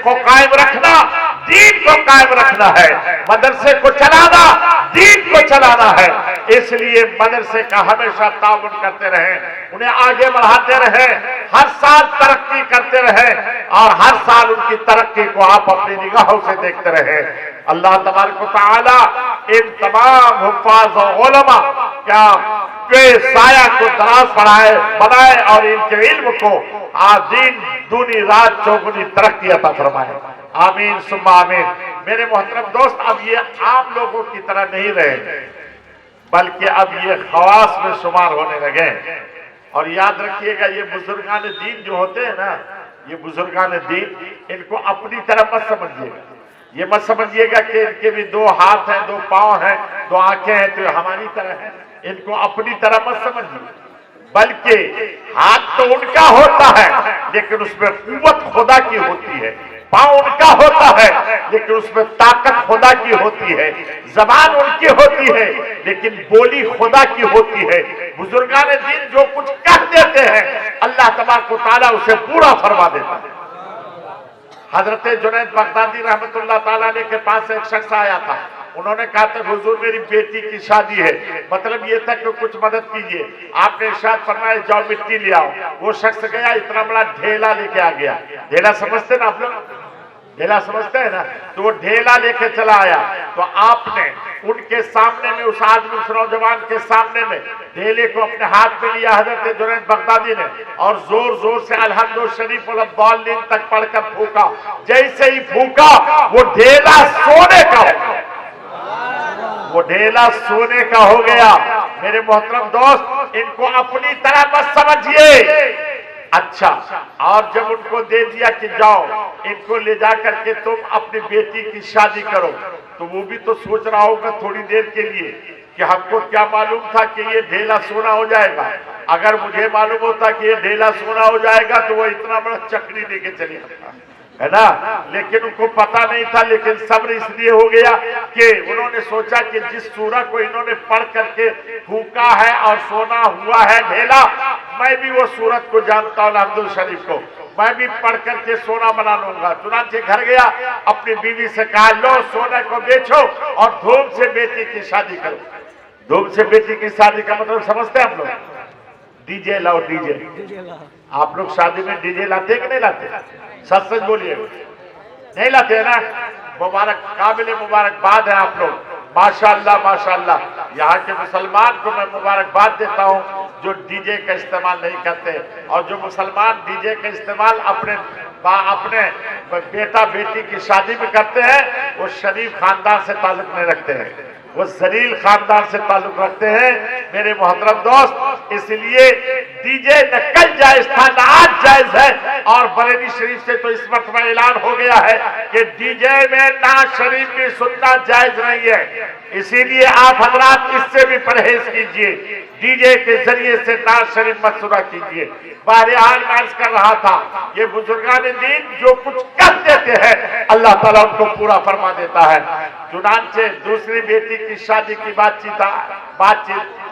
को कायम रखना दीन को कायम रखना है, मदरसे को चलाना दीन को चलाना है। इसलिए मदरसे का हमेशा ताउन करते रहे, उन्हें आगे बढ़ाते रहे, हर साल तरक्की करते रहे और हर साल उनकी तरक्की को आप अपनी निगाहों से देखते रहे। अल्लाह तबारक व तआला इन तमाम हुफ्फाज और उलमा क्या के साया को दराज बनाए और इनके इल्म को दिन दूनी रात चौगुनी तरक्की अता फरमाए। आमीन सुम्मा आमीन। मेरे मोहतरम दोस्त, अब ये आम लोगों की तरह नहीं रहे, बल्कि अब ये खवास में शुमार होने लगे। और याद रखिएगा, ये बुजुर्गान दीन जो होते हैं ना, ये बुजुर्गान दीन, इनको अपनी तरह मत समझिएगा। ये मत समझिएगा कि इनके भी दो हाथ हैं, दो पांव हैं, दो आंखें हैं तो हमारी तरह है। इनको अपनी तरह मत समझिए, बल्कि हाथ तो उनका होता है लेकिन उसमें कुव्वत खुदा की होती है, पांव उनका होता है लेकिन उसमें ताकत खुदा की होती है, जबान उनकी होती है लेकिन बोली खुदा की होती है। बुजुर्गान दीन जो कुछ कह देते हैं अल्लाह तबारक व तआला उसे पूरा फरमा देता है। हजरत जुनैद बगदादी रहमतुल्लाह ताला अलैह के पास एक शख्स आया था। उन्होंने कहा था हुजूर मेरी बेटी की शादी है, मतलब ये था कि कुछ मदद कीजिए। आपने इरशाद फरमाया जाओ मिट्टी ले आओ। वो शख्स गया, इतना बड़ा ढेला लेके आ गया। ढेला समझते ना आप लोग, ढेला समझते हैं ना, तो वो ढेला लेके चला आया। तो आपने उनके सामने में, उस आदमी उस नौजवान के सामने में ढेले को अपने हाथ में लिया हजरत जुनैद बगदादी ने और जोर जोर से अलहम्दु शरीफ वल तक पढ़कर फूका। जैसे ही फूका वो ढेला सोने का हो गया, वो ढेला सोने का हो गया। मेरे मोहतरम दोस्त, इनको अपनी तरह मत समझिए। अच्छा, और जब उनको दे दिया कि जाओ इनको ले जा करके तुम अपनी बेटी की शादी करो, तो वो भी तो सोच रहा होगा थोड़ी देर के लिए कि हमको क्या मालूम था कि ये ढेला सोना हो जाएगा। अगर मुझे मालूम होता कि ये ढेला सोना हो जाएगा तो वो इतना बड़ा चक्री लेके चले आता, है ना। लेकिन उनको पता नहीं था, लेकिन सब्र इसलिए हो गया कि उन्होंने सोचा कि जिस सूरह को इन्होंने पढ़ करके फूका है और सोना हुआ है ढेला, मैं भी वो सूरत को जानता हूँ, अब्दुल शरीफ को, मैं भी पढ़ करके सोना बना लूंगा। चुनांचे घर गया, अपनी बीवी से कहा लो सोने को बेचो और धूम से बेटी की शादी करो। धूम से बेटी की शादी का मतलब समझते हैं आप लोग? डीजे लाओ, डीजे। आप लोग शादी में डीजे लाते कि नहीं लाते? सच सच बोलिए, नहीं लाते है ना। मुबारक, काबिल मुबारकबाद है आप लोग, माशाअल्लाह माशाअल्लाह। यहाँ के मुसलमान को मैं मुबारकबाद देता हूँ जो डीजे का इस्तेमाल नहीं करते, और जो मुसलमान डीजे का इस्तेमाल अपने बेटा बेटी की शादी में करते हैं वो शरीफ खानदान से ताल्लुक नहीं रखते हैं, वो जलील खानदान से ताल्लुक रखते हैं। मेरे मोहतरम दोस्त, इसलिए डीजे न कल जायज था न आज जायज है। और बरेली शरीफ से तो इस मरतबा ऐलान हो गया है कि डीजे में नाज शरीफ भी सुनना जायज नहीं है। इसीलिए आप हजरात इससे भी परहेज कीजिए, डीजे के जरिए से नाज शरीफ मत सुना कीजिए। बहरहाल मैं अर्ज कर रहा था, ये बुजुर्गान दीन जो कुछ कर देते हैं अल्लाह ताला उनको पूरा फरमा देता है। चुनांचे दूसरी बेटी की शादी की बातचीत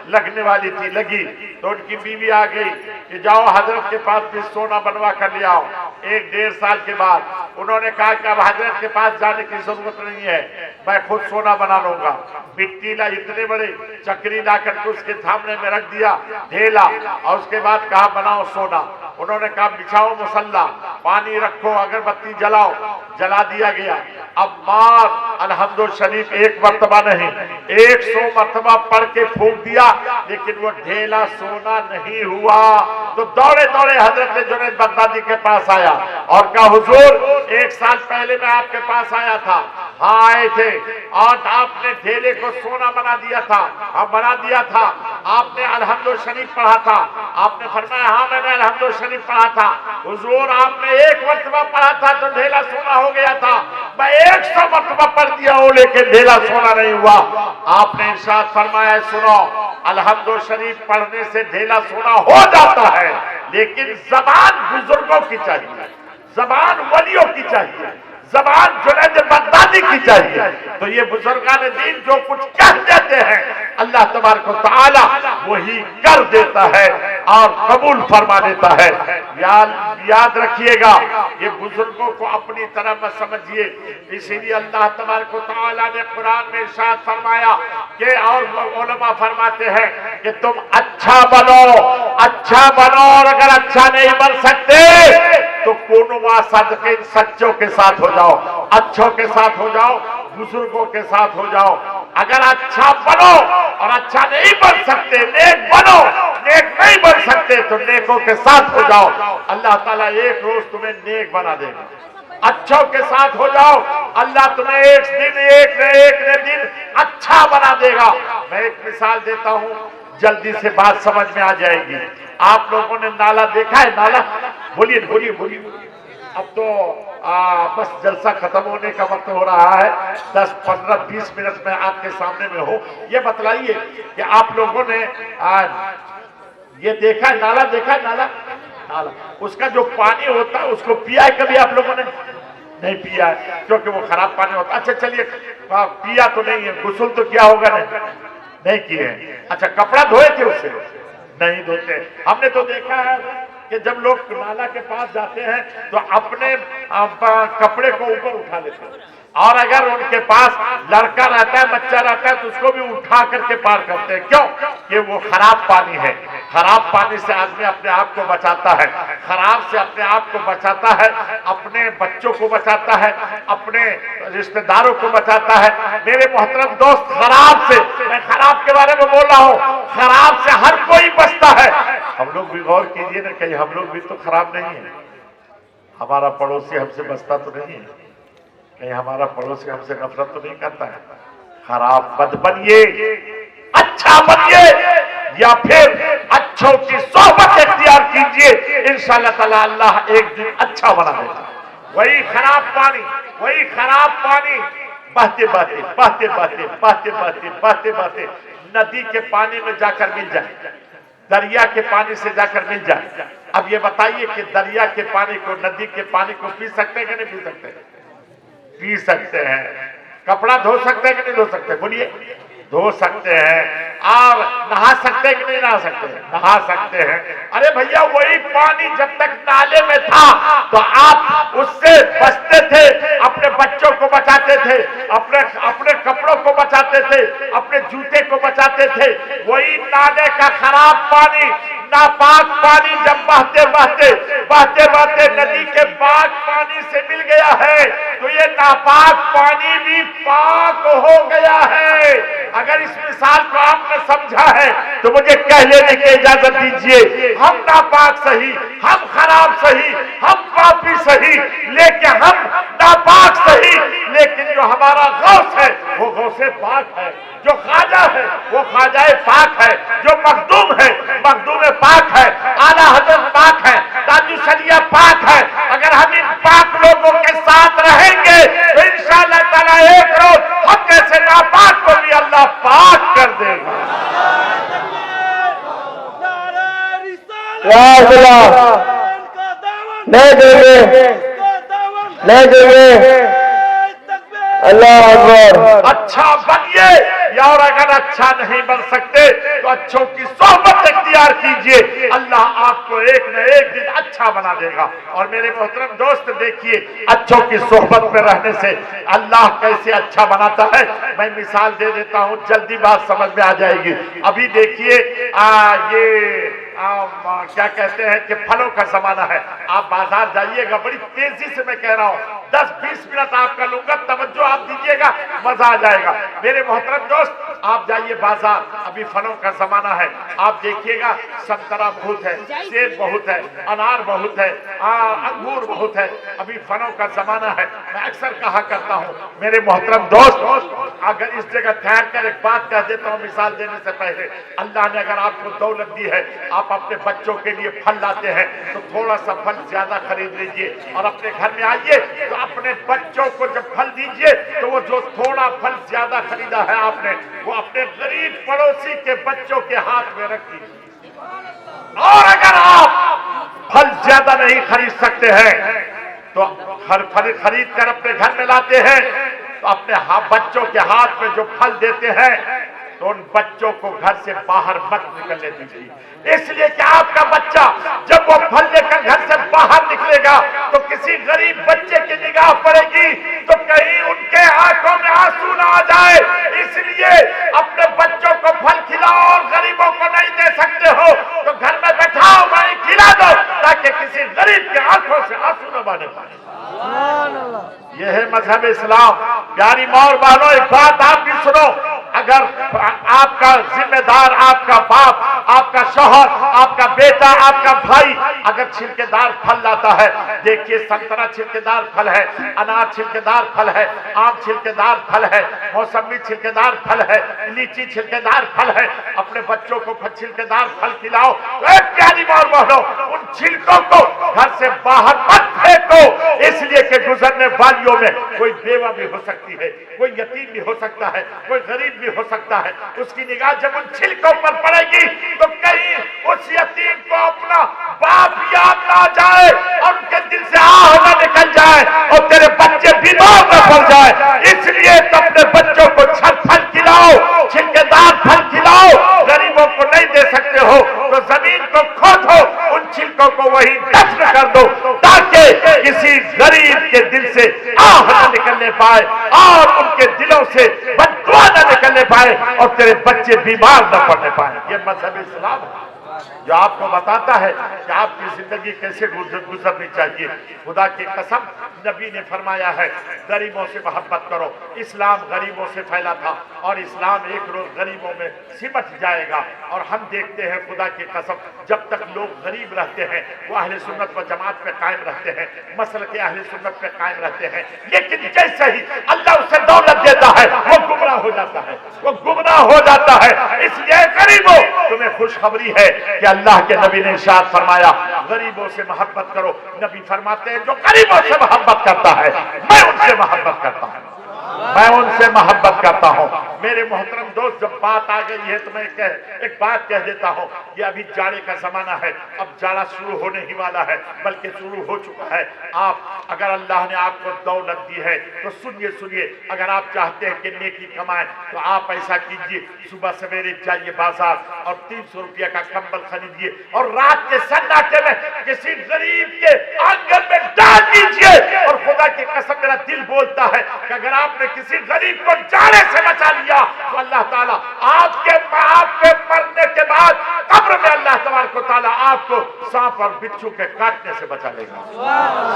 लगने वाली थी, लगी तो उनकी बीवी आ गई कि जाओ हजरत के पास भी सोना बनवा कर ले आओ। 1-1.5 साल के बाद उन्होंने कहा कि अब हजरत के पास जाने की जरूरत नहीं है, मैं खुद सोना बना लूंगा। मिट्टी ला इतने बड़े चक्री ला करके उसके सामने में रख दिया ढेला, और उसके बाद कहा बनाओ सोना। उन्होंने कहा बिछाओ मुसल्ला, पानी रखो, अगरबत्ती जलाओ, जला दिया गया। अब मार अल्हम्दुलिल्लाह शरीफ एक मर्तबा नहीं 100 मर्तबा पढ़ के फूंक दिया, लेकिन वो ढेला सोना नहीं हुआ। तो दौड़े दौड़े हजरत जुनैद बगदादी के पास आया और कहा हुजूर 1 साल पहले मैं आपके पास आया था। हाँ आए थे, और आपने ढेले को सोना बना दिया था। हाँ बना दिया था। आपने अल्हम्दुलिल्लाह शरीफ पढ़ा था। आपने फरमाया हाँ मैंने अल्हम्दुलिल्लाह शरीफ पढ़ा था। हुजूर आपने 1 मर्तबा पढ़ा था तो ढेला सोना हो गया था, मैं 100 मर्तबा पढ़ दिया हूं लेकिन ढेला सोना नहीं हुआ। आपने इरशाद फरमाया सुनो, अल्हम्दुलिल्लाह शरीफ पढ़ने से ढेला सोना हो जाता है, लेकिन जबान बुजुर्गों की चाहिए, जबान वलियों की चाहिए, जबान जुनैद बगदादी की चाहिए। तो ये बुजुर्गान दीन जो कुछ कह देते हैं अल्लाह तबारक व तआला वही कर देता है। और कबूल फरमा देता है। याद रखिएगा, ये बुजुर्गों को अपनी तरह मत समझिए। इसीलिए अल्लाह तबारक व तआला ने कुरान में इरशाद फरमाया कि, और उलमा फरमाते हैं कि तुम अच्छा बनो, अच्छा बनो, और अगर अच्छा नहीं बन सकते तो कोनुमा सदकिन, सच्चों के साथ हो जाओ, अच्छों के साथ हो जाओ, बुजुर्गों के साथ हो जाओ। अगर अच्छा बनो और अच्छा नहीं बन सकते, नेक बनो, नेक नहीं बन सकते तो नेकों के साथ हो जाओ। अल्लाह ताला एक रोज तुम्हें नेक बना देगा। अच्छों के साथ हो जाओ, अल्लाह तुम्हें एक दिन अच्छा बना देगा। मैं एक मिसाल देता हूँ, जल्दी से बात समझ में आ जाएगी। आप लोगों ने नाला देखा है? नाला बोलिए बोलिए बोलिए। अब तो बस जलसा खत्म होने का वक्त हो रहा है। 10, 15, 20 मिनट में आपके सामने में हो। ये बतलाइए कि आप लोगों ने ये देखा है, नाला देखा है? नाला उसका जो पानी होता है उसको पिया है कभी आप लोगों ने? नहीं पिया है, क्योंकि वो खराब पानी होता है। अच्छा चलिए, पिया तो नहीं है, गुस्ल तो किया होगा? नहीं किए। अच्छा, कपड़ा धोए थे उससे? नहीं धोते। हमने तो देखा है कि जब लोग नाला के पास जाते हैं तो अपने कपड़े को ऊपर उठा लेते हैं, और अगर उनके पास लड़का रहता है, बच्चा रहता है, तो उसको भी उठा करके पार करते हैं। क्यों? कि वो खराब पानी है। खराब पानी से आदमी अपने आप को बचाता है, खराब से अपने आप को बचाता है, अपने बच्चों को बचाता है, अपने रिश्तेदारों को बचाता है। मेरे मोहतरम दोस्त, खराब से, मैं खराब के बारे में बोल रहा हूँ, खराब से हर कोई बचता है। हम लोग भी गौर कीजिए ना, कहीं हम लोग भी तो खराब नहीं है। हमारा पड़ोसी हमसे बचता तो नहीं है, कहीं हमारा पड़ोसी हमसे नफरत तो नहीं करता है। खराब मत बनिए, अच्छा बनिए, या फिर अच्छों की सोहबत इख्तियार कीजिए। इंशाअल्लाह ताला अल्लाह एक दिन अच्छा बना देगा। वही खराब पानी बहते बहते नदी के पानी में जाकर मिल जाए, दरिया के पानी से जाकर मिल जाए। अब ये बताइए कि दरिया के पानी को, नदी के पानी को पी सकते हैं कि नहीं पी सकते? पी सकते हैं। कपड़ा धो सकते हैं कि नहीं धो सकते? बोलिए। धो सकते हैं। और नहा सकते हैं कि नहीं नहा सकते? नहा सकते हैं। अरे भैया, वही पानी जब तक नाले में था तो आप उससे बचते थे, अपने बच्चों को बचाते थे, अपने कपड़ों को बचाते थे, अपने जूते को बचाते थे। वही नाले का खराब पानी, नापाक पानी जब बहते बहते नदी के पाक पानी से मिल गया है तो ये नापाक पानी भी पाक हो गया है। अगर इस मिसाल को आपने समझा है तो मुझे कह लेने की इजाजत दीजिए, हम नापाक सही, हम खराब सही, हम पापी सही, लेकिन हम नापाक सही, लेकिन जो हमारा गौस है वो गौसे पाक है, जो ख्वाजा है वो ख्वाजाए पाक है, जो मखदूम है मखदूम पाक है, आला हजरत पाक है, ताजु शरिया पाक है। अगर हम इन पाक लोगों के साथ रहेंगे तो इंशाअल्लाह ताला एक रोज हम जैसे नापाक को भी अल्लाह पाक कर देगा। नहीं देंगे। अल्लाह अकबर। अच्छा बनिए, या और अगर अच्छा नहीं बन सकते तो अच्छों की सोहबत इख्तियार कीजिए। अल्लाह आपको एक न एक दिन अच्छा बना देगा। और मेरे मोहतरम दोस्त, देखिए अच्छों की सोहबत में रहने से अल्लाह कैसे अच्छा बनाता है। मैं मिसाल दे देता हूँ, जल्दी बात समझ में आ जाएगी। अभी देखिए ये क्या कहते हैं कि फलों का जमाना है। आप बाजार जाइएगा, बड़ी तेजी से मैं कह रहा हूँ, 10-20 मिनट आपका लूंगा, तवज्जो आप दीजिएगा, मजा आ जाएगा। मेरे मोहतरम दोस्त, आप जाइए बाजार, अभी फलों का जमाना है। आप देखिएगा, संतरा बहुत है, सेब बहुत है, अनार बहुत है, अंगूर बहुत है। अभी फलों का जमाना है। मैं अक्सर कहा करता हूँ मेरे मोहतरम दोस्त, अगर इस जगह ठहर कर एक बात कह देता हूँ मिसाल देने से पहले, अल्लाह ने अगर आपको दौलत दी है, आप अपने बच्चों के लिए फल लाते हैं तो थोड़ा सा फल ज्यादा खरीद लीजिए, और अपने घर में आइए तो अपने बच्चों को जब फल दीजिए तो वो जो थोड़ा फल ज्यादा खरीदा है आपने, वो अपने गरीब पड़ोसी के बच्चों के हाथ में रख दीजिए। और अगर आप फल ज्यादा नहीं खरीद सकते हैं तो हर फल खरीद कर अपने घर में लाते हैं तो अपने बच्चों के हाथ में जो फल देते हैं तो उन बच्चों को घर से बाहर मत निकलने दीजिए। इसलिए कि आपका बच्चा जब वो फल लेकर घर से बाहर निकलेगा तो किसी गरीब बच्चे की निगाह पड़ेगी तो कहीं उनके आंखों में आंसू ना आ जाए। इसलिए अपने बच्चों को फल खिलाओ और गरीबों को नहीं दे सकते हो तो घर में बैठाओ, वहीं खिला दो ताकि किसी गरीब के आंखों से आंसू न बहने पाए। यह है मजहब इस्लाम। प्यारी माँ और बहनों, एक बात आप भी सुनो, अगर आपका जिम्मेदार, आपका बाप, आपका शौहर, आपका बेटा, आपका भाई अगर छिलकेदार फल लाता है, देखिए संतरा छिलकेदार फल है, अनार छिलकेदार फल है, आम छिलकेदार फल है, मौसमी छिलकेदार फल है, लीची छिलकेदार फल है, अपने बच्चों को छिलकेदार फल खिलाओ। प्यारी माँ और बहनों, उन छिलकों को घर से बाहर मत फेंको, इसलिए कि गुजरने वालियों में कोई बेवा भी हो सकती है, कोई यतीम भी हो सकता है, कोई गरीब भी हो सकता है। उसकी निगाह जब उन छिलकों पर पड़ेगी तो कहीं उस यतीम को अपना बाप याद ना जाए और उनके दिल से आह न निकल जाए और तेरे बच्चे बीमार न पड़ जाए। इसलिए तो अपने बच्चों को फल खिलाओ, छिलकेदार फल खिलाओ। गरीबों को नहीं दे सकते हो तो जमीन को खोदो, उन छिलकों को वही दफन कर दो ताकि किसी गरीब के दिल से आह न निकलने पाए और उनके दिलों से बददुआ न निकलने पाए और तेरे बच्चे बीमार न पड़ने पाए। ये मजहब इस्लाम है जो आपको बताता है कि आपकी जिंदगी कैसे गुजरनी चाहिए। खुदा की कसम, नबी ने फरमाया है गरीबों से मोहब्बत करो। इस्लाम गरीबों से फैला था और इस्लाम एक रोज गरीबों में सिमट जाएगा। और हम देखते हैं खुदा की कसम, जब तक लोग गरीब रहते हैं वो अहले सुन्नत व जमात पे कायम रहते हैं, मसल के अहले सुन्नत पे कायम रहते हैं। लेकिन जैसे ही अल्लाह उसे दौलत देता है वो गुमराह हो जाता है, वो गुमराह हो जाता है। इसलिए गरीबों, तुम्हें खुशखबरी है कि अल्लाह के नबी ने इरशाद फरमाया गरीबों से मोहब्बत करो। नबी फरमाते हैं जो गरीबों से मोहब्बत करता है मैं उनसे मोहब्बत करता हूं, मैं उनसे मोहब्बत करता हूं। मेरे मोहतरम दोस्त, जब बात आ गई है तो मैं एक बात कह देता हूं, ये अभी जाड़े का जमाना है, अब जाड़ा शुरू होने ही वाला है, बल्कि शुरू हो चुका है। आप अगर अल्लाह ने आपको दौलत दी है तो सुनिए सुनिए, अगर आप चाहते हैं कि नेकी कमाएं तो आप ऐसा कीजिए, सुबह सवेरे जाइए बाजार और 300 रुपया का कंबल खरीदिए और रात के सन्नाटे में किसी गरीब के आंगन में डाल दीजिए। और खुदा की कसम, मेरा दिल बोलता है कि अगर आपने किसी गरीब को जाने से बचा लिया तो अल्लाह ताला आपके मरने के बाद कब्र में अल्लाह तबारक व तआला आपको सांप और बिच्छू के काटने से बचा लेगा,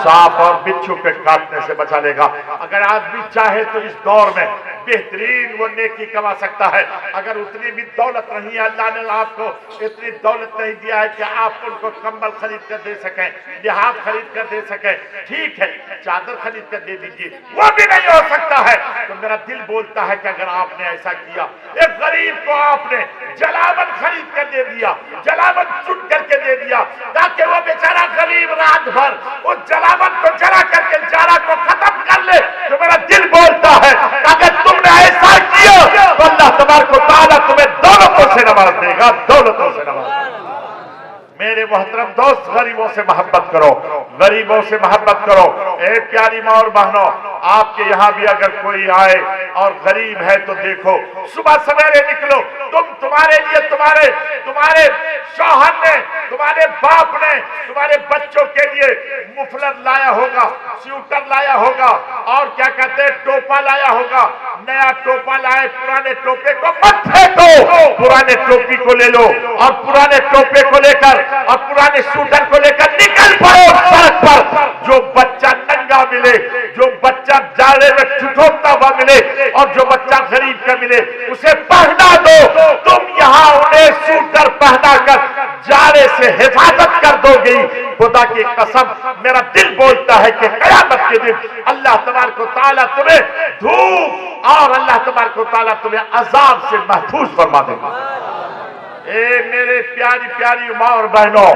सांप और बिच्छू के काटने से बचा लेगा। अगर आदमी चाहे तो इस दौर में बेहतरीन वो नेकी कमा सकता है। अगर उतनी भी दौलत नहीं है, अल्लाह ने आपको इतनी दौलत नहीं दिया है कि आप उनको कंबल खरीद कर दे सकें, लिहाफ खरीद कर दे सकें, ठीक है चादर खरीद कर दे दीजिए, वो भी नहीं हो सकता है तो मेरा दिल बोलता है कि अगर आपने ऐसा किया, एक गरीब को आपने जलावन खरीद कर दे दिया, जलावन चुन करके दे दिया ताकि वो बेचारा गरीब रात भर उस जलावन को जला करके जाड़ा को खत्म कर ले, तो मेरा दिल बोलता है अगर तुमने ऐसा किया तो अल्लाह तबारक व तआला तुम्हें दौलतों से नवाज देगा, दौलतों से नवाज देगा। मेरे मोहतरम दोस्त, गरीबों से मोहब्बत करो, गरीबों से मोहब्बत करो। एक प्यारी माँ और बहनों, आपके यहाँ भी अगर कोई आए और गरीब है तो देखो, सुबह सवेरे निकलो, तुम्हारे लिए तुम्हारे शौहर ने, तुम्हारे बाप ने तुम्हारे बच्चों के लिए मुफलर लाया होगा, स्वेटर लाया होगा और क्या कहते हैं टोपा लाया होगा। नया टोपा लाए, पुराने टोपे को मत फेंको, पुराने टोपी को ले लो और पुराने टोपे को लेकर और पुराने स्वेटर को लेकर निकल पड़ो सड़क पर। जो बच्चा नंगा मिले, जो बच्चा जाड़े में ठिठुरता हुआ मिले और जो बच्चा गरीब का मिले उसे पहना दो। तुम यहाँ उन्हें स्वेटर पहना कर जाड़े से हिफाजत कर दोगे। खुदा की कसम, मेरा दिल बोलता है कि क़यामत के दिन अल्लाह तबारक व तआला तुम्हें धूप और अल्लाह तबारक व तआला तुम्हें अजाब से महफूज फरमा देगा। मेरे प्यारी प्यारी माँ और बहनों,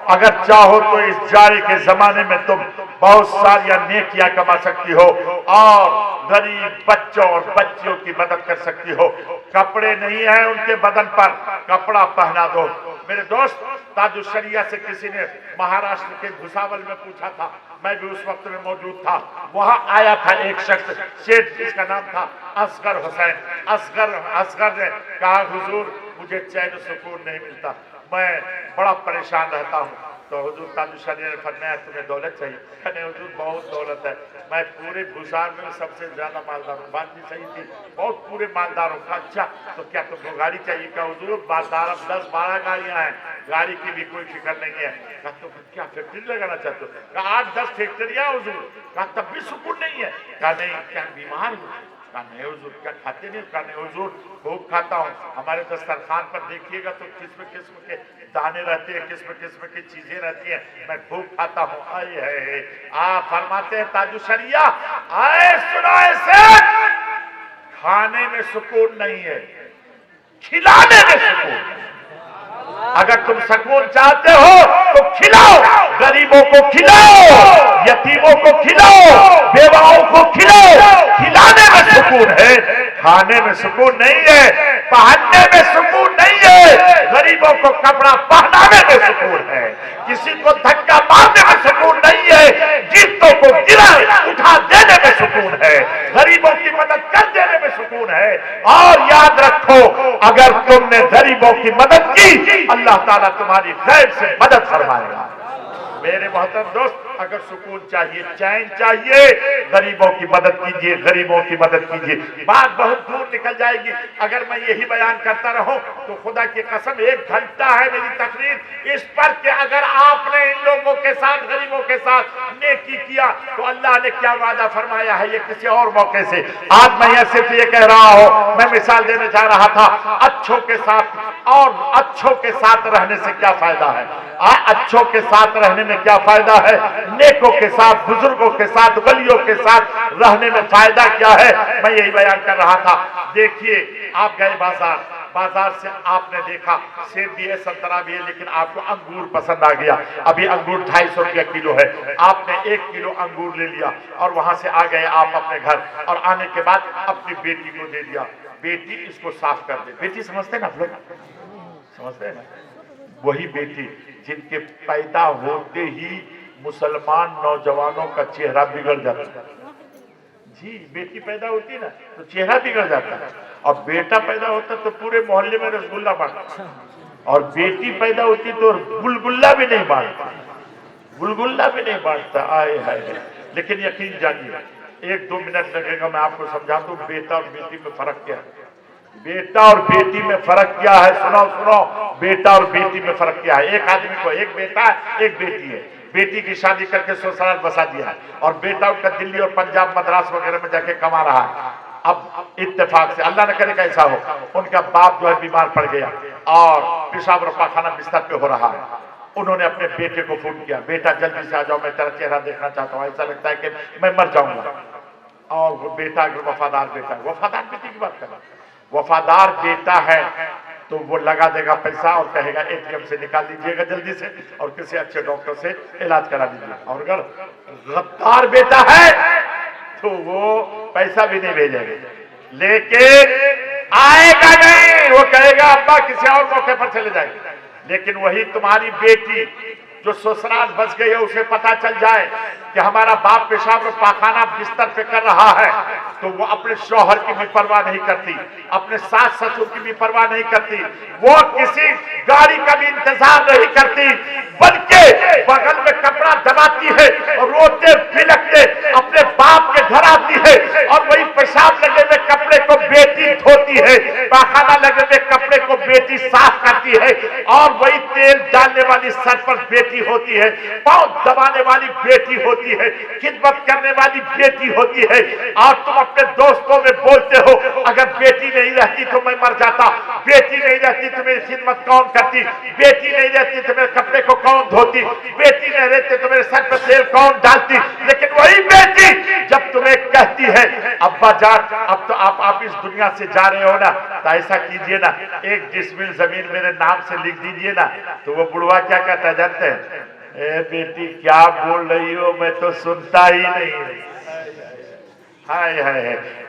अगर चाहो तो इस जाड़े के जमाने में तुम बहुत सारी नेकियां कमा सकती हो और गरीब बच्चों और बच्चियों की मदद कर सकती हो। कपड़े नहीं है उनके बदन पर, कपड़ा पहना दो, मेरे दोस्त ताजुशरिया से किसी ने महाराष्ट्र के भुसावल में पूछा था, मैं भी उस वक्त में मौजूद था। वहां आया था एक शख्स, सेठ, जिसका नाम था असगर हुसैन। असगर ने कहा, हुजूर मुझे चैन सुकून नहीं मिलता, मैं बड़ा परेशान रहता हूँ। तो हुजूर ताजुशरिया ने फरमाया, तुम्हें दौलत चाहिए? कहने, हुजूर बहुत दौलत है, मैं पूरे भूसार में सबसे ज्यादा मालदार हूँ। बात भी सही थी, बहुत पूरे मालदार हूँ। अच्छा, तो क्या तुमको गाड़ी चाहिए? क्या हुजूर बाजार 10-12 गाड़ियां हैं, गाड़ी की भी कोई फिक्र नहीं है। कहा, तो क्या फैक्ट्री लगाना चाहते हो? कहा, 8-10 फैक्ट्रियां हुजूर। कहा, तब भी सुकून नहीं है? कहा, नहीं। क्या बीमार हो? कहा, नहीं हुजूर। क्या खाते नहीं? कहा, नहीं हुजूर खूब खाता हूँ। हमारे दस्तरखान पर देखिएगा तो किस्म किस्म के दाने रहते हैं, किस्म किस्म की चीजें रहती हैं, मैं खूब खाता हूँ। आए है आप फरमाते हैं ताजुशरिया, आए सुनो, ऐसे खाने में सुकून नहीं है, खिलाने में सुकून है। अगर तुम सुकून चाहते हो तो खिलाओ, गरीबों को खिलाओ, यतीमों को खिलाओ, बेवाओं को खिलाओ। खिलाने में सुकून है, खाने में सुकून नहीं है, पहनने में सुकून नहीं है, गरीबों को कपड़ा पहनाने में सुकून है, किसी को धक्का मारने में सुकून नहीं है, जीतों को गिरा उठा देने में सुकून है, गरीबों की मदद कर देने में सुकून है। और याद रखो, अगर तुमने गरीबों की मदद की, अल्लाह ताला तुम्हारी गैर से मदद फरमाएगा। मेरे मोहतरम दोस्त, अगर सुकून चाहिए, चैन चाहिए, गरीबों की मदद कीजिए, गरीबों की मदद कीजिए। बात बहुत दूर निकल जाएगी अगर मैं यही बयान करता रहूं तो। खुदा की कसम, 1 घंटा है मेरी तकरीर इस पर कि अगर आपने इन लोगों के साथ, गरीबों के साथ नेकी किया तो अल्लाह ने क्या वादा फरमाया है, ये किसी और मौके से। आज मैं सिर्फ ये कह रहा हूं, मैं मिसाल देने जा रहा था, अच्छों के साथ और अच्छों के साथ रहने से क्या फायदा है? अच्छों के साथ रहने में क्या फायदा है? नेकों के साथ, बुजुर्गों के साथ, वलियों के साथ रहने में फायदा क्या है? मैं यही बयान कर रहा था। देखिए, आप गए बाजार से आपने देखा सेब भी है, संतरा भी है, लेकिन आपको अंगूर पसंद आ गया। अभी अंगूर 250 रुपया किलो है, आपने 1 किलो अंगूर ले लिया और वहां से आ गए आप अपने घर, और आने के बाद अपनी बेटी को दे दिया, बेटी इसको साफ कर दे। बेटी समझते ना आप लोग, समझते हैं ना? वही बेटी जिनके पैदा होते ही मुसलमान नौजवानों का चेहरा बिगड़ जाता है। जी, बेटी पैदा होती ना तो चेहरा बिगड़ जाता है, और बेटा पैदा होता तो पूरे मोहल्ले में रसगुल्ला बांटता, और बेटी पैदा होती तो गुलगुल्ला भी नहीं बांटता, गुलगुल्ला भी नहीं बांटता। आए हाय। लेकिन यकीन जानिए, 1-2 मिनट लगेगा, मैं आपको समझा दूं बेटा और बेटी में फर्क क्या है। बेटा और बेटी में फर्क क्या है? सुनो, बेटा और बेटी में फर्क क्या है? एक आदमी को एक बेटा एक बेटी है, बेटी की शादी करके ससुराल बसा दिया है, और बेटा उनका दिल्ली और पंजाब मद्रास वगैरह में जाके कमा रहा है। अब इत्तेफाक से, अल्लाह न करे कैसा हो, उनका बाप जो है बीमार पड़ गया और पेशाब और पाखाना बिस्तर पे हो रहा है। उन्होंने अपने बेटे को फोन किया, बेटा जल्दी से आ जाओ, मैं तेरा चेहरा देखना चाहता हूँ, ऐसा लगता है कि मैं मर जाऊंगा। और वो बेटा अगर वफादार बेटा, वफादार बेटी की बात कर रहा, वफादार बेटा है तो वो लगा देगा पैसा और कहेगा एटीएम से निकाल दीजिएगा जल्दी से और किसी अच्छे डॉक्टर से इलाज करा दीजिए। और अगर गद्दार बेटा है तो वो पैसा भी नहीं भेजेगा, लेकिन आएगा नहीं, वो कहेगा अब्बा किसी और मौके पर चले जाएंगे। लेकिन वही तुम्हारी बेटी जो ससुराल बस गई है, उसे पता चल जाए कि हमारा बाप पेशाब और पाखाना बिस्तर पे कर रहा है, तो वो अपने शौहर की भी परवाह नहीं करती, अपने सास ससुर की भी परवाह नहीं करती, वो किसी गाड़ी का भी इंतजार नहीं करती, बल्कि बगल में कपड़ा दबाती है और रोते बिलखते अपने बाप के घर आती है, और वही पेशाब लगे हुए कपड़े को बेटी धोती है, पाखाना लगे हुए कपड़े को बेटी साफ करती है, और वही तेल डालने वाली सर पर बेटी होती है, पांव दबाने वाली बेटी होती है, खिदमत करने वाली बेटी होती है। और तुम अपने दोस्तों में बोलते हो अगर बेटी नहीं रहती तो मैं मर जाता, बेटी नहीं रहती तो मेरी खिदमत कौन करती, बेटी नहीं रहती तो मेरे कपड़े को कौन धोती, बेटी नहीं रहती तो मेरे सर पर तेल कौन डालती। लेकिन वही बेटी जब तुम्हें कहती है अब्बा जान अब तो आप इस दुनिया से जा रहे हो ना, तो ऐसा कीजिए ना 1 डिसमिल जमीन मेरे नाम से लिख दीजिए ना, तो वो बुढ़वा क्या कहता है जानते हैं? ए बेटी क्या बोल रही हो, मैं तो सुनता ही नहीं। हाय हाय,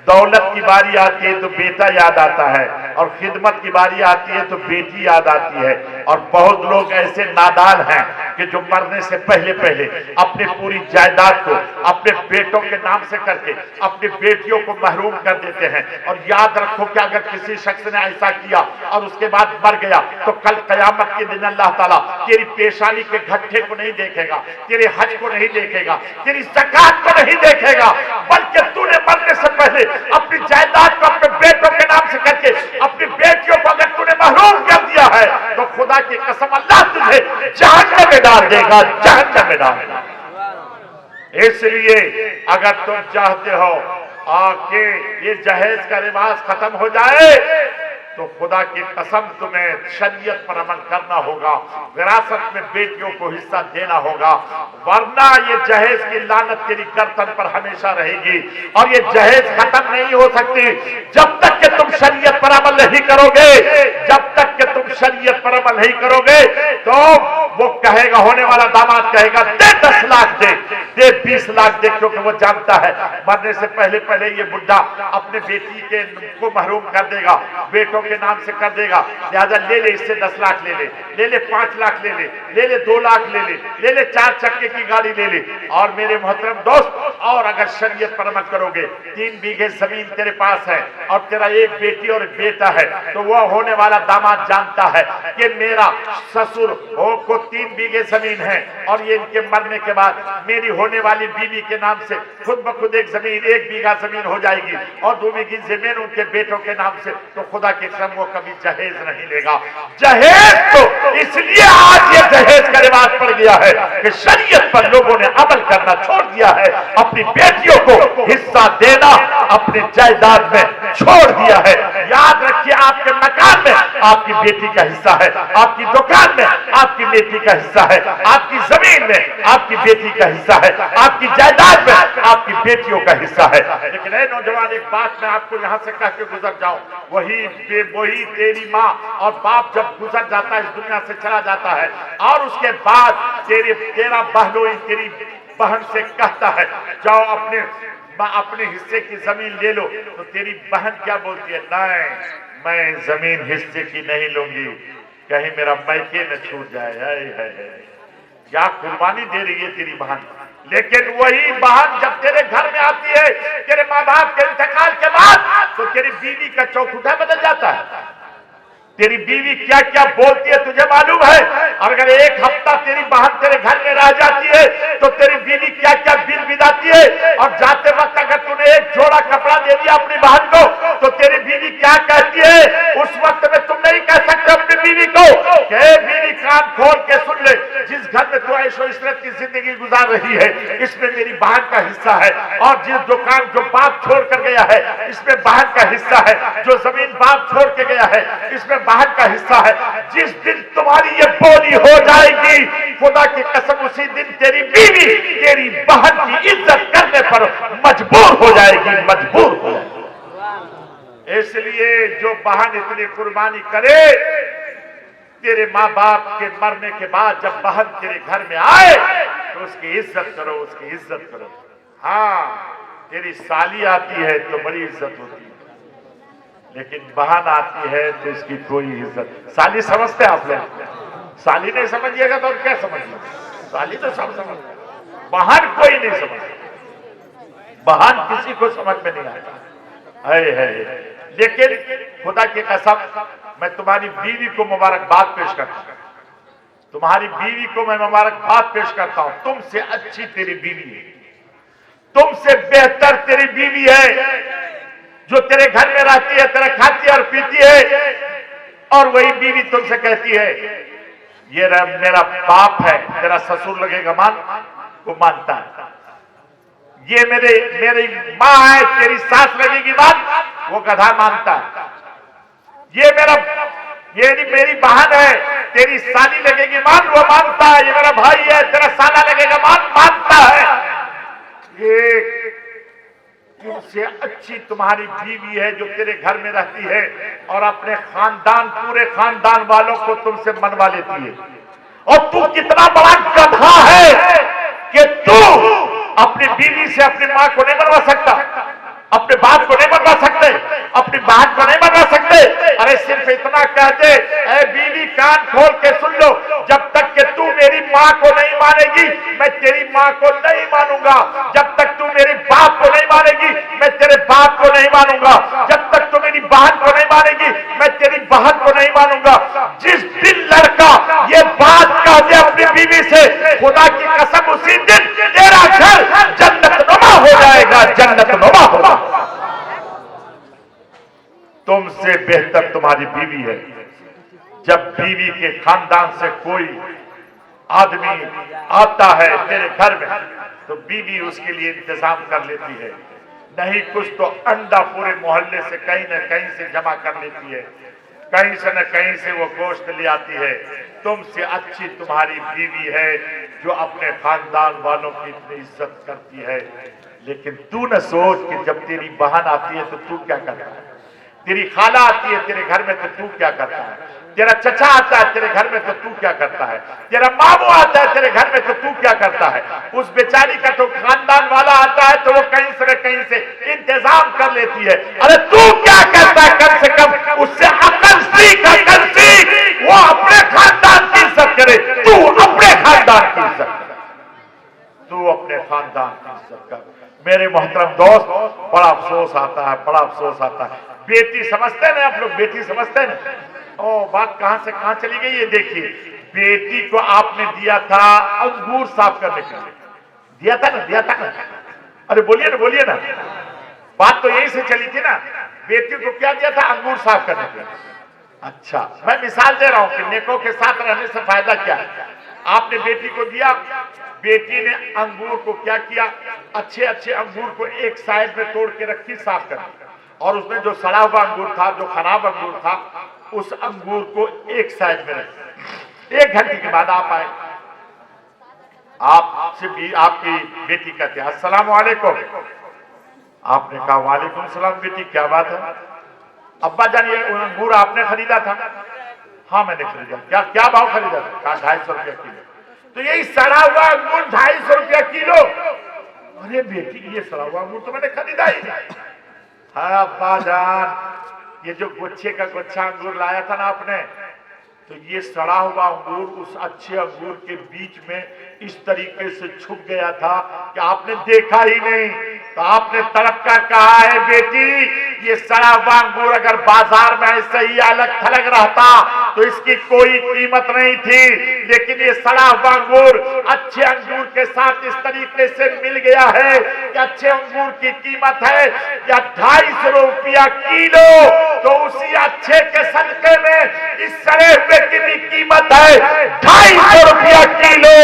दौलत की बारी आती है तो बेटा याद आता है, और खिदमत की बारी आती है तो बेटी याद आती है। और बहुत लोग ऐसे नादान हैं कि जो मरने से पहले पहले अपनी पूरी जायदाद को अपने बेटों के नाम से करके अपनी बेटियों को महरूम कर देते हैं। और याद रखो कि अगर किसी शख्स ने ऐसा किया और उसके बाद मर गया तो कल कयामत के दिन अल्लाह ताला तेरी पेशानी के घट्टे को नहीं देखेगा, तेरे हज को नहीं देखेगा, तेरी ज़कात को नहीं देखेगा, बल्कि तूने मरने से पहले अपनी जायदाद को अपने बेटों के नाम से करके अपनी बेटियों को अगर तूने महरूम कर दिया है तो खुदा की कसम अल्लाह तुझे जहन्नम में डाल देगा, जहन्नम में डाल देगा। इसलिए अगर तुम चाहते हो आके ये जहेज का रिवाज खत्म हो जाए तो खुदा की कसम तुम्हें शरीयत पर अमल करना होगा, विरासत में बेटियों को हिस्सा देना होगा, वरना ये जहेज की लानत तेरी गर्दन पर हमेशा रहेगी। और ये जहेज खत्म नहीं हो सकती जब तक कि तुम शरीयत पर अमल नहीं करोगे। जब तक कि तुम शरीयत पर अमल नहीं करोगे तो वो कहेगा, होने वाला दामाद कहेगा दे 10 लाख दे 20 लाख दे, क्योंकि वो जानता है मरने से पहले पहले ये बुढ़ा अपने बेटी के को महरूम कर देगा, बेटों के नाम से कर देगा, लिहाजा ले ले इससे 10 लाख ले ले 5 लाख ले ले 2 लाख ले ले 4 चक्के की गाड़ी ले ले। और मेरे मोहतरम दोस्त, और अगर शरीयत पर अमल करोगे, 3 बीघे जमीन तेरे पास है और तेरा एक बेटी और एक बेटा है, तो वह होने वाला दामाद जानता है कि मेरा ससुर को 3 बीघे जमीन है और ये इनके मरने के बाद मेरी होने वाली बीवी के नाम से खुद ब खुद एक जमीन 1 बीघा जमीन हो जाएगी और 2 बीघी जमीन उनके बेटों के नाम से, तो खुदा के कसम वो कभी जहेज नहीं लेगा। जहेज तो इसलिए आज ये जहेज का रिवाज पड़ गया है कि शरीयत पर लोगों ने अमल करना छोड़ दिया है, अपनी बेटियों को हिस्सा देना अपनी जायदाद में छोड़ दिया है। याद रखिए, आपके मकान में आपकी बेटी का हिस्सा है, आपकी दुकान में आपकी बेटी का हिस्सा है, आपकी जमीन में आपकी बेटी का हिस्सा है, आपकी जायदाद में आपकी बेटियों का हिस्सा है। लेकिन ऐ नौजवान, एक बात मैं आपको यहां से कह के गुजर जाऊं, वही तेरी माँ और बाप जब गुजर जाता है, इस दुनिया से चला जाता है, और उसके बाद तेरा बहनोई तेरी बहन से कहता है जाओ अपने हिस्से की जमीन ले लो, तो तेरी बहन क्या बोलती है? नहीं, मैं जमीन हिस्से की नहीं लूंगी, कहीं मेरा मैके न छूट जाए। है क्या कुर्बानी दे रही है तेरी बहन। लेकिन वही बहन जब तेरे घर में आती है तेरे माँ बाप के इंतकाल के बाद, तो तेरी बीवी का चौखुटा बदल जाता है। तेरी बीवी क्या क्या बोलती है तुझे मालूम है? और अगर एक हफ्ता तेरी बहन तेरे घर में रह जाती है तो तेरी बीवी क्या क्या बिल बिदाती है। और जाते वक्त अगर तूने एक जोड़ा कपड़ा दे दिया अपनी बहन को, तो तेरी बीवी क्या कहती है? उस वक्त में तुम नहीं कह सकते अपनी बीवी को कि बीवी कान खोल के सुन ले, जिस घर में तू ऐशो इशरत की जिंदगी गुजार रही है इसमें मेरी बहन का हिस्सा है, और जिस दुकान जो बाप छोड़ कर गया है इसमें बहन का हिस्सा है, जो जमीन बाप छोड़ के गया है इसमें बहन का हिस्सा है। जिस दिन तुम्हारी ये बोली हो जाएगी, खुदा की कसम उसी दिन तेरी बीवी तेरी बहन की इज्जत करने पर मजबूर हो जाएगी, मजबूर हो जाएगी। इसलिए जो बहन इतनी कुर्बानी करे, तेरे माँ बाप के मरने के बाद जब बहन तेरे घर में आए तो उसकी इज्जत करो, उसकी इज्जत करो। हाँ, तेरी साली आती है तो बड़ी इज्जत होती है, लेकिन बहन आती है तो इसकी कोई इज्जत। साली समझते आप लोग? साली नहीं समझिएगा तो और क्या समझिएगा? साली तो सब समझते, बहन कोई नहीं समझता, बहन किसी को समझ में नहीं आता है। लेकिन खुदा की कसम, मैं तुम्हारी बीवी को मुबारकबाद पेश करता हूं, तुम्हारी बीवी को मैं मुबारकबाद पेश करता हूं। तुमसे अच्छी तेरी बीवी है, तुमसे बेहतर तेरी बीवी है, जो तेरे घर में रहती है, तेरा खाती है और पीती है, और वही बीवी तुमसे कहती है ये मेरा बाप है, तेरा ससुर लगेगा मान, वो मानता है। ये मेरी माँ है, तेरी सास लगेगी मान, वो गधा मानता है। ये मेरी बहन है, तेरी साली लगेगी मान, वो मानता है। ये मेरा भाई है, तेरा साला लगेगा मान, मानता है। ये तुमसे अच्छी तुम्हारी बीवी है जो तेरे घर में रहती है और अपने खानदान, पूरे खानदान वालों को तुमसे मनवा लेती है। और तू कितना बड़ा गधा है कि तू अपनी बीवी से अपनी मां को नहीं मनवा सकता। अपने बाप को नहीं मनवा सकते, अपनी बहन को नहीं मनवा सकते। अरे सिर्फ इतना कह दे, ऐ बीवी कान खोल के सुन लो, जब तक कि तू मेरी माँ को नहीं मानेगी मैं तेरी माँ को नहीं मानूंगा, जब तक तू मेरे बाप को नहीं मानेगी मैं तेरे बाप को नहीं मानूंगा, जब तक तू मेरी बहन को नहीं मानेगी मैं तेरी बहन को नहीं मानूंगा। जिस दिन लड़का ये बात कह दे अपनी बीवी से, खुदा की कसम उसी दिन तेरा घर जन्नतनुमा हो जाएगा, जन्नतनुमा होगा। तुमसे बेहतर तुम्हारी बीवी है। जब बीवी के खानदान से कोई आदमी आता है तेरे घर में तो बीवी उसके लिए इंतजाम कर लेती है, नहीं कुछ तो अंडा पूरे मोहल्ले से कहीं न कहीं से जमा कर लेती है, कहीं से न कहीं से वो गोश्त ले आती है। तुमसे अच्छी तुम्हारी बीवी है जो अपने खानदान वालों की इतनी इज्जत करती है। लेकिन तू न सोच कि जब तेरी बहन आती है तो तू क्या करता है, तेरी खाला आती है तेरे घर में तो तू क्या करता है, तेरा चचा आता है तेरे घर में तो तू क्या करता है, तेरा मामू आता है तेरे घर में तो तू क्या करता है। उस बेचारी का तो खानदान वाला आता है तो वो कहीं से न कहीं से इंतजाम कर लेती है। अरे तू क्या करता है, कम से कम उससे अकल सीख, अकल सीख। वो अपने खानदान की इज्जत करे, तू अपने खानदान की इज्जत कर, तू अपने खानदान की इज्जत कर। मेरे मोहतरम दोस्त, बड़ा अफसोस आता है, बड़ा अफसोस आता है। बेटी समझते हैं आप लोग, बेटी समझते हैं। ओ बात कहां से कहां चली गई है। देखिए, बेटी को आपने दिया था अंगूर साफ करने के लिए, दिया था ना, दिया था ना। अरे बोलिए ना, बोलिए ना, बात तो यही से चली थी ना। बेटी को क्या दिया था, अंगूर साफ करने के लिए। अच्छा, मैं मिसाल दे रहा हूं कि नेकों के साथ रहने से फायदा क्या है। आपने बेटी को दिया, बेटी ने अंगूर को क्या किया, अच्छे अच्छे अंगूर को एक साइड में तोड़ के रखी, साफ कर, और उसमें जो सड़ा हुआ अंगूर था, जो खराब अंगूर था, उस अंगूर को एक साइड में रखी। 1 घंटे के बाद आप आए, आपसे भी आपकी बेटी कहती है अस्सलाम वालेकुम। आपने कहा वालेकुम सलाम बेटी, क्या बात है। अब्बा जान ये अंगूर आपने खरीदा था। हाँ मैंने खरीदा। क्या क्या भाव खरीदा था। कहा 250 रुपया किलो। तो यही सड़ा हुआ अंगूर 250 रुपया किलो। अरे बेटी ये सड़ा हुआ अंगूर तो मैंने खरीदा ही नहीं। हाँ अब्बा जान, ये जो गुच्छे का गुच्छा अंगूर लाया था ना आपने, तो ये सड़ा हुआ अंगूर उस अच्छे अंगूर के बीच में इस तरीके से छुप गया था कि आपने देखा ही नहीं। तो आपने तड़प कर कहा है बेटी ये सड़ा हुआ अंगूर अगर बाजार में ऐसे ही अलग थलग रहता तो इसकी कोई कीमत नहीं थी, लेकिन ये सड़ा हुआ अंगूर अच्छे अंगूर के साथ इस तरीके से मिल गया है कि अच्छे अंगूर की कीमत है या 250 रुपया किलो। तो उसी अच्छे के सदके में इस सड़े हुए की भी कीमत है 250 रुपया किलो।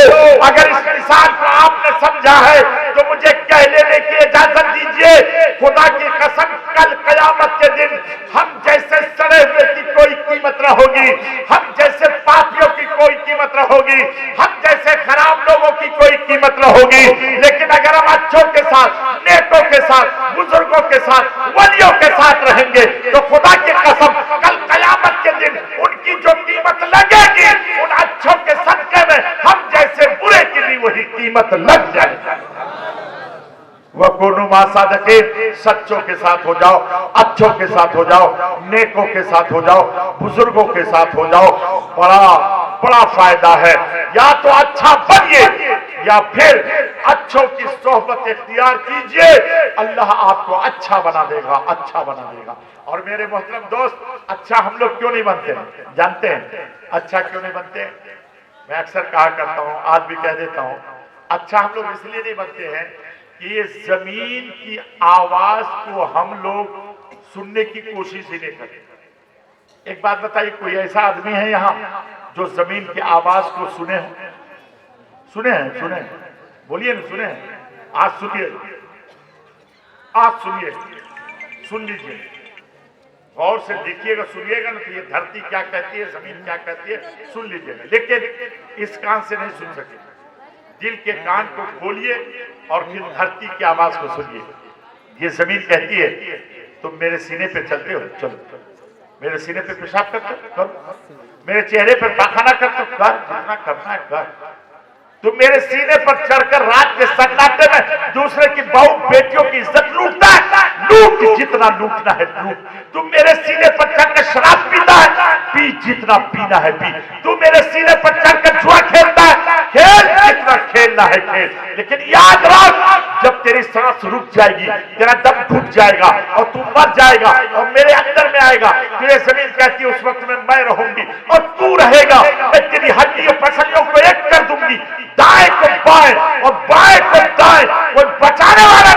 अगर इस मिसाल को आपने समझा है तो मुझे कह लेने की इजाजत दीजिए, खुदा की कसम कल कयामत के दिन हम जैसे सड़े हुए की कोई कीमत न होगी, हम जैसे पापियों की कोई कीमत न होगी, हम जैसे खराब लोगों की कोई कीमत न होगी। लेकिन अगर हम अच्छों के साथ, नेकों के साथ, बुजुर्गों के साथ, वलियों के साथ रहेंगे तो खुदा की कसम कल कयामत के दिन उनकी जो कीमत लगेगी उन अच्छों के सदके में हम जैसे बुरे की भी वही कीमत लग जाएगी। वह कोनो मासादके, सच्चों के साथ हो जाओ, अच्छों के साथ हो जाओ, नेकों के साथ हो जाओ, बुजुर्गों के साथ हो जाओ, बड़ा बड़ा फायदा है। या तो अच्छा बनिए या फिर अच्छों की सोहबत इख्तियार कीजिए, अल्लाह आपको अच्छा बना देगा, अच्छा बना देगा। और मेरे मोहतरम दोस्त, अच्छा हम लोग क्यों नहीं बनते जानते हैं? अच्छा क्यों नहीं बनते? मैं अक्सर कहा करता हूं, आज भी कह देता हूं, अच्छा हम लोग इसलिए नहीं बनते हैं कि ये जमीन की आवाज को हम लोग सुनने की कोशिश ही नहीं करते। एक बात बताइए, कोई ऐसा आदमी है यहाँ जो जमीन की आवाज को सुने हैं? सुने हैं? सुने बोलिए ना, सुने हैं? आज सुनिए, आज सुनिए, सुन लीजिए, गौर से देखिएगा, सुनिएगा ना तो ये धरती क्या कहती है, जमीन क्या कहती है, सुन लीजिएगा। लेकिन इस कान से नहीं सुन सके, दिल के कान को खोलिए और फिर धरती की आवाज को सुनिए। ये जमीन कहती है तुम मेरे सीने पे चलते हो, चलो। मेरे सीने पे पेशाब करते हो, करो। मेरे चेहरे पर पाखाना करते हो, कर। जितना करना है कर। तुम मेरे सीने पर चढ़कर रात के सन्नाटे में दूसरे की बहू बेटियों की इज्जत लूटता है, लूट जितना लूटना है लूट। तू मेरे सीने पर चढ़कर शराब पीता है, पी जितना पीना है पी। तू मेरे सीने पर चढ़कर जुआ खेलता है, खेल जितना खेलना है खेल। लेकिन याद रख, जब तेरी सांस रुक जाएगी, तेरा दम घुट जाएगा और तू मर जाएगा और मेरे अंदर में आएगा, तुझे जमीन कहती है उस वक्त में मैं रहूंगी और तू रहेगा। मैं तेरी हड्डियों पसलियों को एक कर दूंगी, दाएं को बाएं और बाएं को दाएं। कोई बचाने वाला